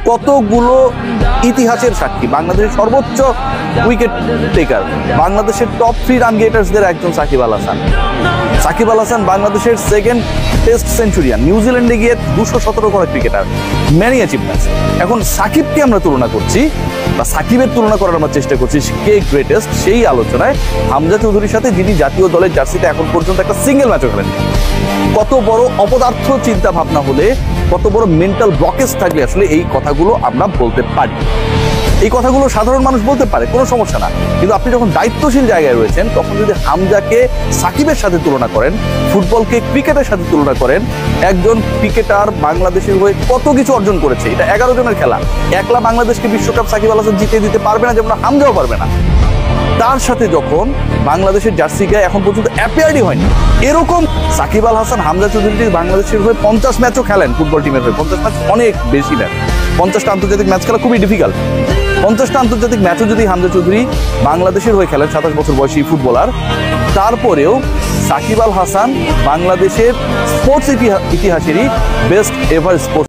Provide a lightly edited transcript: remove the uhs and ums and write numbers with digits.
কতগুলো ইতিহাসের সাক্ষী। বাংলাদেশের সর্বোচ্চ উইকেট টেকার, বাংলাদেশের টপ 3 রান গেটার্সদের একজন সাকিব আল হাসান। সাকিব আল হাসান বাংলাদেশের সেকেন্ড টেস্ট সেঞ্চুরিয়ান, নিউজিল্যান্ডে গিয়ে 217 করা ক্রিকেটার, ম্যানি অ্যাচিভমেন্টস। এখন সাকিবকে আমরা তুলনা করছি বা সাকিবের তুলনা করার আমরা চেষ্টা করছি কে গ্রেটেস্ট, সেই আলোচনায় হামজা চৌধুরীর সাথে, যিনি জাতীয় দলের জার্সিতে এখন পর্যন্ত একটা সিঙ্গেল ম্যাচও খেলেন। কত বড় অপদার্থ চিন্তা ভাবনা হলে, কত বড় মেন্টাল ব্লকেজ থাকলে আসলে এই কথাগুলো আমরা বলতে পারি। এই কথাগুলো সাধারণ মানুষ বলতে পারে, কোনো সমস্যা না, কিন্তু আপনি যখন দায়িত্বশীল জায়গায় রয়েছেন তখন যদি হামজাকে সাকিবের সাথে তুলনা করেন, ফুটবলকে ক্রিকেটের সাথে তুলনা করেন, একজন ক্রিকেটার বাংলাদেশের হয়ে কত কিছু অর্জন করেছে, এটা 11 জনের খেলা, একলা বাংলাদেশকে বিশ্বকাপ সাকিব আল হাসান জিতে দিতে পারবে না, যেমন হামজাও পারবে না। তার সাথে যখন বাংলাদেশের জার্সি গায়ে এখন পর্যন্ত অ্যাপিয়ারই হয়নি, এরকম সাকিব আল হাসান, হামজা চৌধুরী বাংলাদেশের হয়ে 50 ম্যাচও খেলেন ফুটবল টিমের হয়ে। 50 ম্যাচ অনেক বেশি ম্যাচ, 50টা আন্তর্জাতিক ম্যাচ খেলা খুবই ডিফিকাল্ট। 50টা আন্তর্জাতিক ম্যাচও যদি হামজা চৌধুরী বাংলাদেশের হয়ে খেলেন, 27 বছর বয়সী ফুটবলার, তারপরেও সাকিব আল হাসান বাংলাদেশের স্পোর্টস ইতিহাসেরই বেস্ট এভার স্পোর্টস